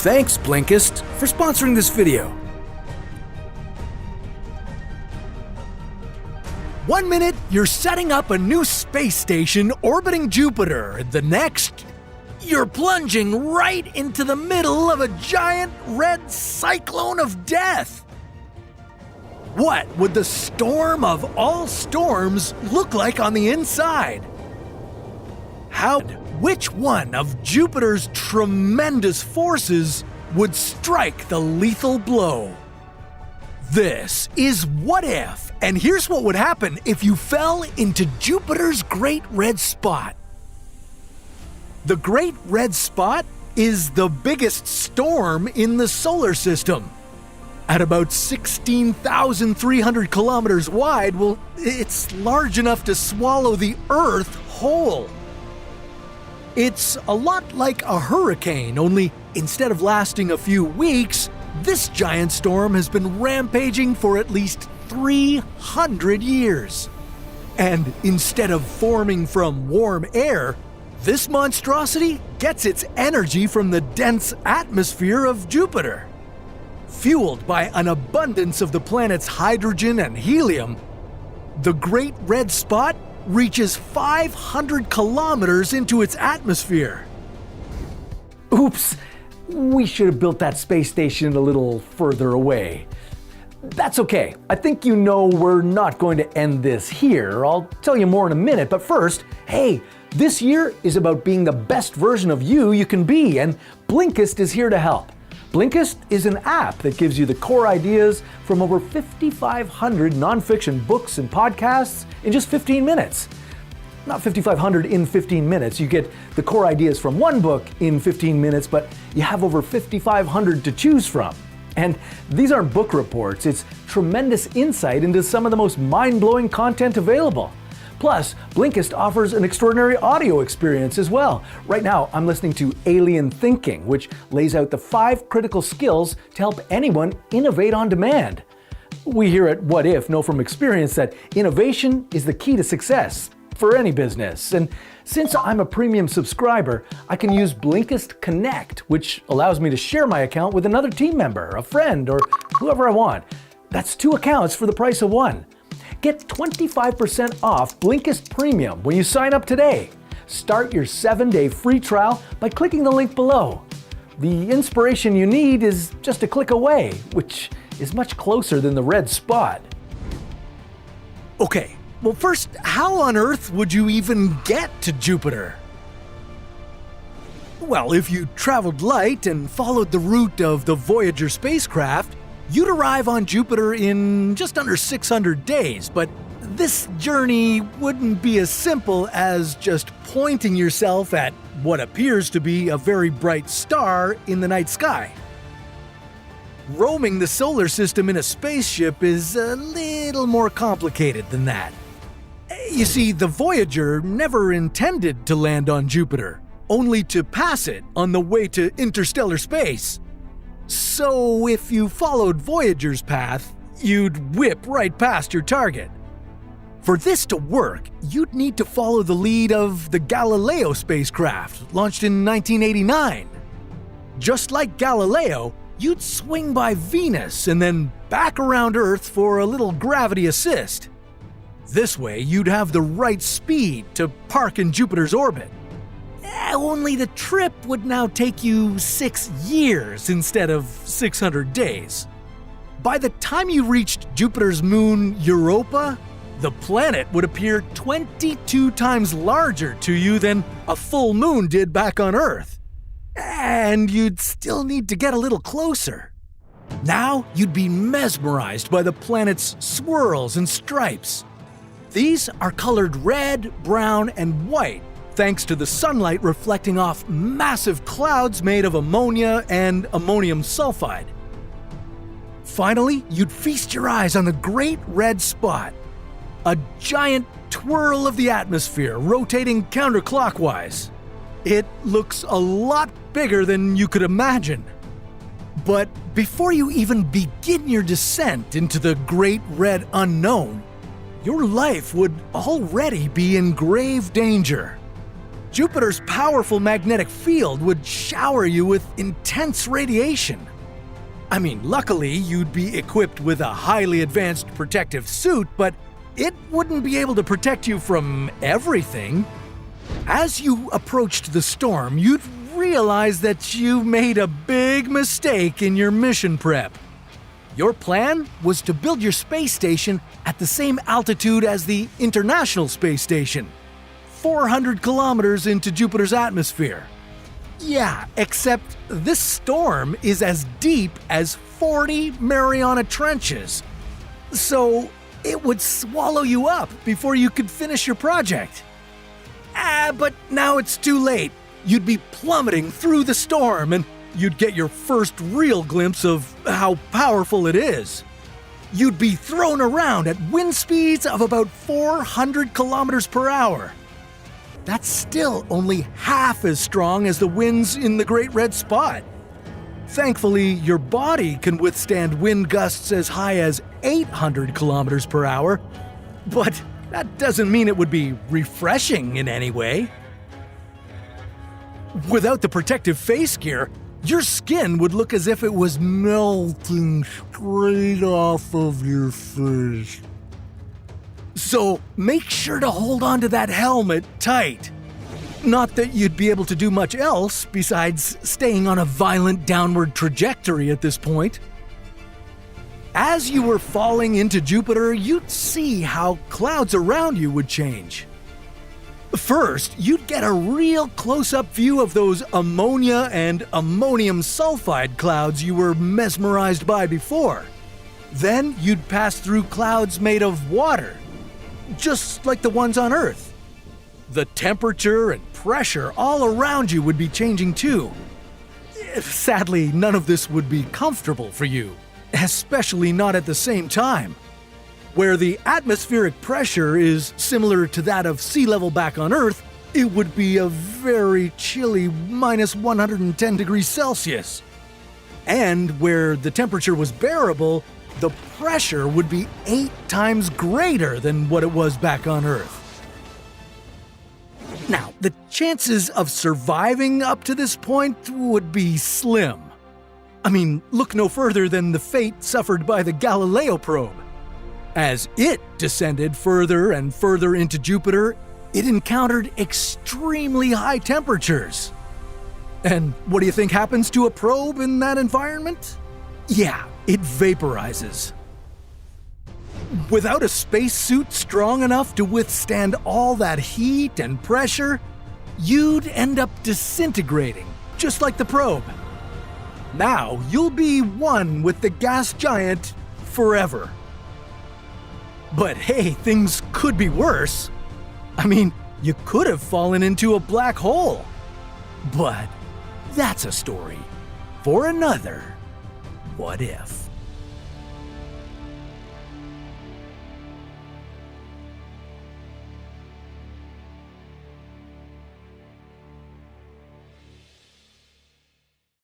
Thanks, Blinkist, for sponsoring this video. 1 minute, you're setting up a new space station orbiting Jupiter. The next, you're plunging right into the middle of a giant red cyclone of death. What would the storm of all storms look like on the inside? Which one of Jupiter's tremendous forces would strike the lethal blow? This is What If, and here's what would happen if you fell into Jupiter's Great Red Spot. The Great Red Spot is the biggest storm in the solar system. At about 16,300 kilometers wide, well, it's large enough to swallow the Earth whole. It's a lot like a hurricane, only instead of lasting a few weeks, this giant storm has been rampaging for at least 300 years. And instead of forming from warm air, this monstrosity gets its energy from the dense atmosphere of Jupiter. Fueled by an abundance of the planet's hydrogen and helium, the Great Red Spot reaches 500 kilometers into its atmosphere. Oops, we should have built that space station a little further away. That's okay. I think you know we're not going to end this here. I'll tell you more in a minute, but first, hey, this year is about being the best version of you can be, and Blinkist is here to help. Blinkist is an app that gives you the core ideas from over 5,500 nonfiction books and podcasts in just 15 minutes. Not 5,500 in 15 minutes. You get the core ideas from one book in 15 minutes, but you have over 5,500 to choose from. And these aren't book reports, it's tremendous insight into some of the most mind-blowing content available. Plus, Blinkist offers an extraordinary audio experience as well. Right now, I'm listening to Alien Thinking, which lays out the 5 critical skills to help anyone innovate on demand. We here at What If know from experience that innovation is the key to success for any business. And since I'm a premium subscriber, I can use Blinkist Connect, which allows me to share my account with another team member, a friend, or whoever I want. That's 2 accounts for the price of 1. Get 25% off Blinkist Premium when you sign up today. Start your 7-day free trial by clicking the link below. The inspiration you need is just a click away, which is much closer than the red spot. Okay, well first, how on earth would you even get to Jupiter? Well, if you traveled light and followed the route of the Voyager spacecraft, you'd arrive on Jupiter in just under 600 days, but this journey wouldn't be as simple as just pointing yourself at what appears to be a very bright star in the night sky. Roaming the solar system in a spaceship is a little more complicated than that. You see, the Voyager never intended to land on Jupiter, only to pass it on the way to interstellar space. So if you followed Voyager's path, you'd whip right past your target. For this to work, you'd need to follow the lead of the Galileo spacecraft, launched in 1989. Just like Galileo, you'd swing by Venus and then back around Earth for a little gravity assist. This way, you'd have the right speed to park in Jupiter's orbit. Only the trip would now take you 6 years instead of 600 days. By the time you reached Jupiter's moon Europa, the planet would appear 22 times larger to you than a full moon did back on Earth. And you'd still need to get a little closer. Now you'd be mesmerized by the planet's swirls and stripes. These are colored red, brown, and white, thanks to the sunlight reflecting off massive clouds made of ammonia and ammonium sulfide. Finally, you'd feast your eyes on the Great Red Spot, a giant twirl of the atmosphere rotating counterclockwise. It looks a lot bigger than you could imagine. But before you even begin your descent into the Great Red Unknown, your life would already be in grave danger. Jupiter's powerful magnetic field would shower you with intense radiation. I mean, luckily, you'd be equipped with a highly advanced protective suit, but it wouldn't be able to protect you from everything. As you approached the storm, you'd realize that you made a big mistake in your mission prep. Your plan was to build your space station at the same altitude as the International Space Station, 400 kilometers into Jupiter's atmosphere. Yeah, except this storm is as deep as 40 Mariana Trenches. So it would swallow you up before you could finish your project. But now it's too late. You'd be plummeting through the storm and you'd get your first real glimpse of how powerful it is. You'd be thrown around at wind speeds of about 400 kilometers per hour. That's still only half as strong as the winds in the Great Red Spot. Thankfully, your body can withstand wind gusts as high as 800 kilometers per hour, but that doesn't mean it would be refreshing in any way. Without the protective face gear, your skin would look as if it was melting straight off of your face. So make sure to hold on to that helmet tight. Not that you'd be able to do much else besides staying on a violent downward trajectory at this point. As you were falling into Jupiter, you'd see how clouds around you would change. First, you'd get a real close-up view of those ammonia and ammonium sulfide clouds you were mesmerized by before. Then you'd pass through clouds made of water, just like the ones on Earth. The temperature and pressure all around you would be changing too. Sadly, none of this would be comfortable for you, especially not at the same time. Where the atmospheric pressure is similar to that of sea level back on Earth, it would be a very chilly minus 110 degrees Celsius. And where the temperature was bearable, the pressure would be 8 times greater than what it was back on Earth. Now, the chances of surviving up to this point would be slim. I mean, look no further than the fate suffered by the Galileo probe. As it descended further and further into Jupiter, it encountered extremely high temperatures. And what do you think happens to a probe in that environment? Yeah, it vaporizes. Without a spacesuit strong enough to withstand all that heat and pressure, you'd end up disintegrating, just like the probe. Now you'll be one with the gas giant forever. But hey, things could be worse. I mean, you could have fallen into a black hole. But that's a story for another What If.